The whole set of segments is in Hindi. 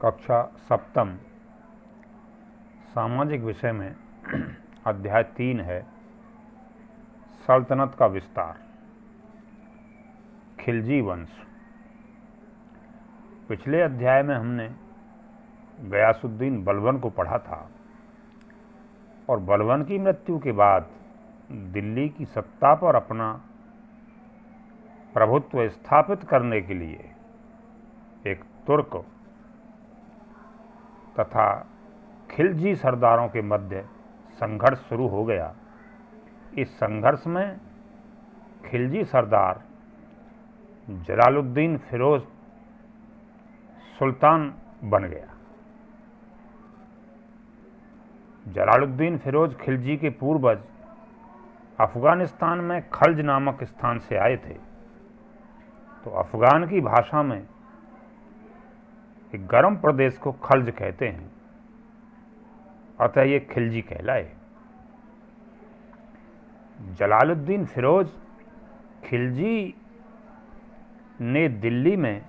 कक्षा सप्तम सामाजिक विषय में अध्याय 3 है सल्तनत का विस्तार। खिलजी वंश। पिछले अध्याय में हमने गयासुद्दीन बलबन को पढ़ा था और बलबन की मृत्यु के बाद दिल्ली की सत्ता पर अपना प्रभुत्व स्थापित करने के लिए एक तुर्क तथा खिलजी सरदारों के मध्य संघर्ष शुरू हो गया। इस संघर्ष में खिलजी सरदार जलालुद्दीन फिरोज सुल्तान बन गया। जलालुद्दीन फिरोज खिलजी के पूर्वज अफगानिस्तान में खल्ज नामक स्थान से आए थे। तो अफगान की भाषा में एक गर्म प्रदेश को खल्ज कहते हैं, अतः ये खिलजी कहलाए। जलालुद्दीन फिरोज खिलजी ने दिल्ली में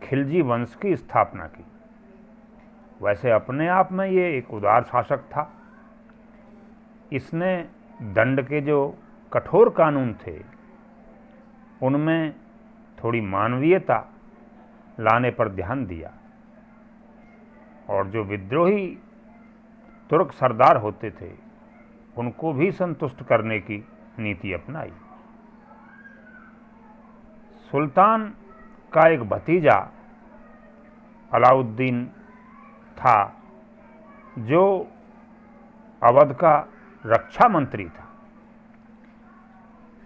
खिलजी वंश की स्थापना की। वैसे अपने आप में ये एक उदार शासक था। इसने दंड के जो कठोर कानून थे उनमें थोड़ी मानवीयता लाने पर ध्यान दिया और जो विद्रोही तुर्क सरदार होते थे उनको भी संतुष्ट करने की नीति अपनाई। सुल्तान का एक भतीजा अलाउद्दीन था जो अवध का रक्षा मंत्री था।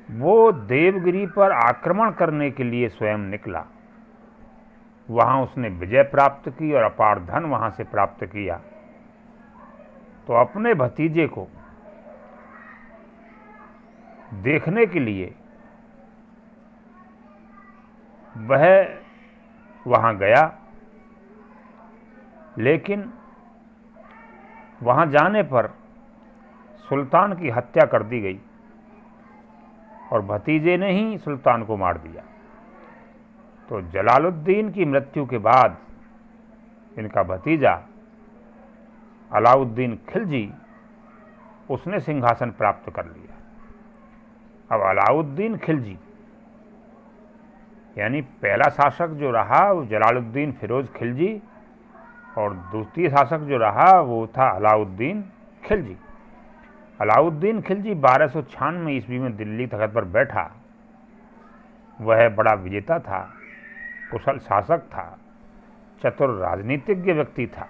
वो देवगिरी पर आक्रमण करने के लिए स्वयं निकला। वहां उसने विजय प्राप्त की और अपार धन वहां से प्राप्त किया। तो अपने भतीजे को देखने के लिए वह वहां गया, लेकिन वहां जाने पर सुल्तान की हत्या कर दी गई और भतीजे ने ही सुल्तान को मार दिया। तो जलालुद्दीन की मृत्यु के बाद इनका भतीजा अलाउद्दीन खिलजी उसने सिंहासन प्राप्त कर लिया। अब अलाउद्दीन खिलजी यानी पहला शासक जो रहा वो जलालुद्दीन फिरोज खिलजी और द्वितीय शासक जो रहा वो था अलाउद्दीन खिलजी। अलाउद्दीन खिलजी 1296 ईस्वी में दिल्ली तख्त पर बैठा। वह बड़ा विजेता था, कुशल शासक था, चतुर राजनीतिज्ञ व्यक्ति था।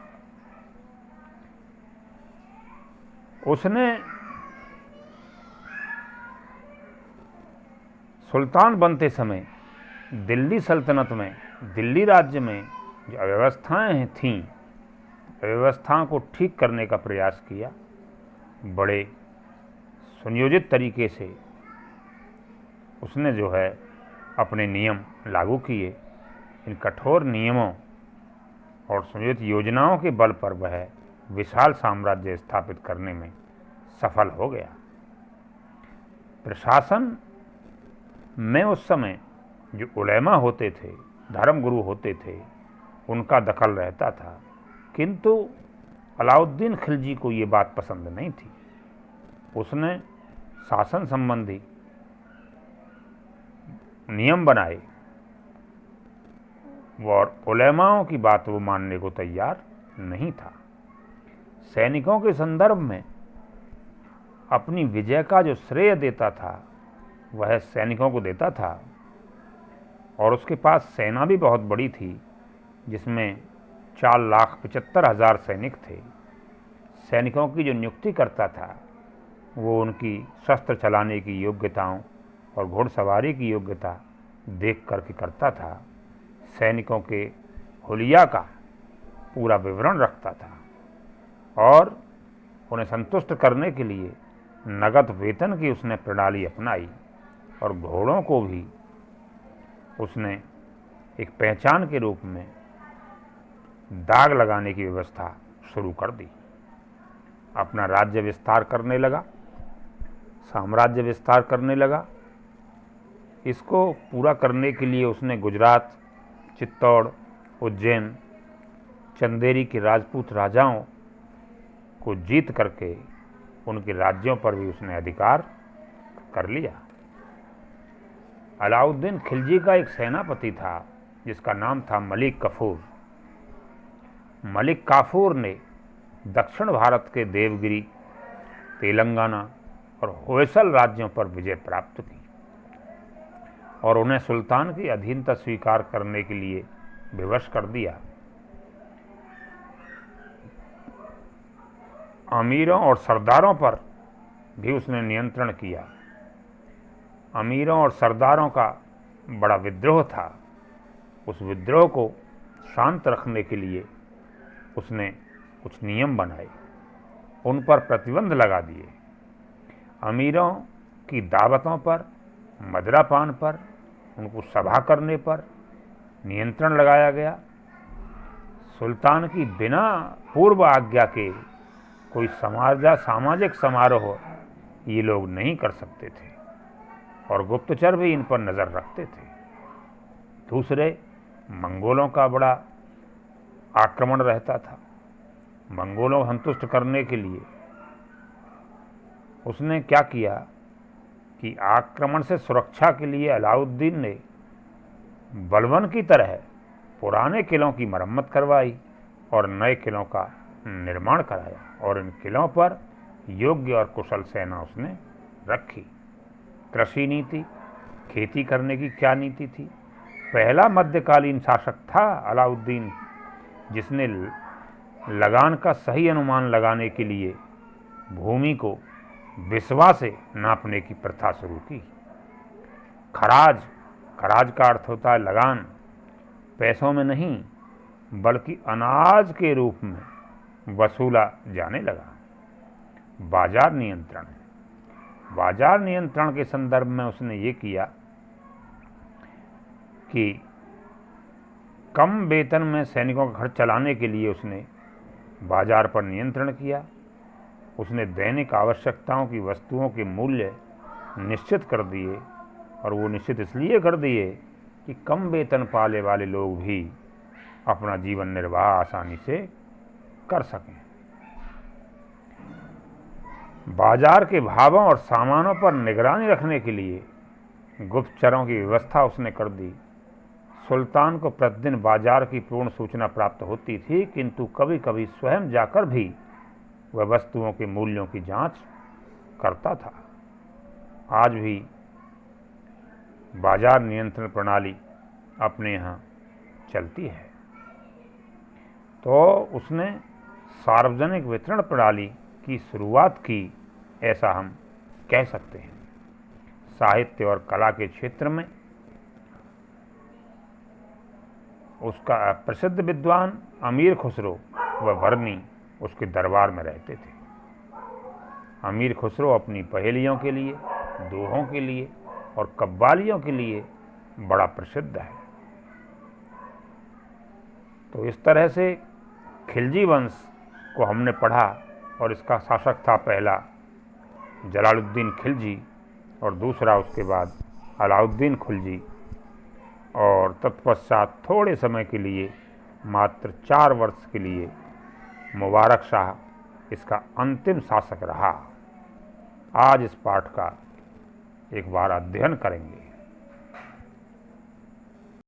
उसने सुल्तान बनते समय दिल्ली सल्तनत में, दिल्ली राज्य में जो अव्यवस्थाएं थीं, अव्यवस्थाओं को ठीक करने का प्रयास किया। बड़े सुनियोजित तरीके से उसने जो है अपने नियम लागू किए। इन कठोर नियमों और सुनियोजित योजनाओं के बल पर वह विशाल साम्राज्य स्थापित करने में सफल हो गया। प्रशासन में उस समय जो उलेमा होते थे, धर्मगुरु होते थे, उनका दखल रहता था, किंतु अलाउद्दीन खिलजी को ये बात पसंद नहीं थी। उसने शासन संबंधी नियम बनाए और उलेमाओं की बात वो मानने को तैयार नहीं था। सैनिकों के संदर्भ में अपनी विजय का जो श्रेय देता था वह सैनिकों को देता था और उसके पास सेना भी बहुत बड़ी थी, जिसमें 4,75,000 सैनिक थे। सैनिकों की जो नियुक्ति करता था वो उनकी शस्त्र चलाने की योग्यताओं और घुड़सवारी की योग्यता देख करके करता था। सैनिकों के हुलिया का पूरा विवरण रखता था और उन्हें संतुष्ट करने के लिए नगद वेतन की उसने प्रणाली अपनाई और घोड़ों को भी उसने एक पहचान के रूप में दाग लगाने की व्यवस्था शुरू कर दी। अपना राज्य विस्तार करने लगा, साम्राज्य विस्तार करने लगा। इसको पूरा करने के लिए उसने गुजरात, चित्तौड़, उज्जैन चंदेरी के राजपूत राजाओं को जीत करके उनके राज्यों पर भी उसने अधिकार कर लिया। अलाउद्दीन खिलजी का एक सेनापति था जिसका नाम था मलिक काफूर। मलिक काफूर ने दक्षिण भारत के देवगिरी, तेलंगाना और होयसल राज्यों पर विजय प्राप्त की और उन्हें सुल्तान की अधीनता स्वीकार करने के लिए विवश कर दिया। अमीरों और सरदारों पर भी उसने नियंत्रण किया। अमीरों और सरदारों का बड़ा विद्रोह था। उस विद्रोह को शांत रखने के लिए उसने कुछ नियम बनाए, उन पर प्रतिबंध लगा दिए। अमीरों की दावतों पर, मदिरापान पर, उनको सभा करने पर नियंत्रण लगाया गया। सुल्तान की बिना पूर्व आज्ञा के कोई सामाजिक समारोह ये लोग नहीं कर सकते थे और गुप्तचर भी इन पर नज़र रखते थे। दूसरे, मंगोलों का बड़ा आक्रमण रहता था। मंगोलों को संतुष्ट करने के लिए उसने क्या किया कि आक्रमण से सुरक्षा के लिए अलाउद्दीन ने बलवन की तरह पुराने किलों की मरम्मत करवाई और नए किलों का निर्माण कराया और इन किलों पर योग्य और कुशल सेना उसने रखी। कृषि नीति, खेती करने की क्या नीति थी? पहला मध्यकालीन शासक था अलाउद्दीन जिसने लगान का सही अनुमान लगाने के लिए भूमि को बिस्वा से नापने की प्रथा शुरू की। खराज, खराज का अर्थ होता है लगान, पैसों में नहीं बल्कि अनाज के रूप में वसूला जाने लगा। बाजार नियंत्रण, बाजार नियंत्रण के संदर्भ में उसने ये किया कि कम वेतन में सैनिकों का खर्च चलाने के लिए उसने बाजार पर नियंत्रण किया। उसने दैनिक आवश्यकताओं की वस्तुओं के मूल्य निश्चित कर दिए और वो निश्चित इसलिए कर दिए कि कम वेतन पाने वाले लोग भी अपना जीवन निर्वाह आसानी से कर सकें। बाजार के भावों और सामानों पर निगरानी रखने के लिए गुप्तचरों की व्यवस्था उसने कर दी। सुल्तान को प्रतिदिन बाजार की पूर्ण सूचना प्राप्त होती थी, किंतु कभी कभी स्वयं जाकर भी वह वस्तुओं के मूल्यों की जांच करता था। आज भी बाजार नियंत्रण प्रणाली अपने यहाँ चलती है। तो उसने सार्वजनिक वितरण प्रणाली की शुरुआत की, ऐसा हम कह सकते हैं। साहित्य और कला के क्षेत्र में उसका प्रसिद्ध विद्वान अमीर खुसरो व वर्णी उसके दरबार में रहते थे। अमीर खुसरो अपनी पहेलियों के लिए, दोहों के लिए और कव्वालियों के लिए बड़ा प्रसिद्ध है। तो इस तरह से खिलजी वंश को हमने पढ़ा और इसका शासक था पहला जलालुद्दीन खिलजी और दूसरा उसके बाद अलाउद्दीन खिलजी और तत्पश्चात थोड़े समय के लिए, मात्र 4 वर्ष के लिए मुबारक शाह इसका अंतिम शासक रहा। आज इस पाठ का एक बार अध्ययन करेंगे।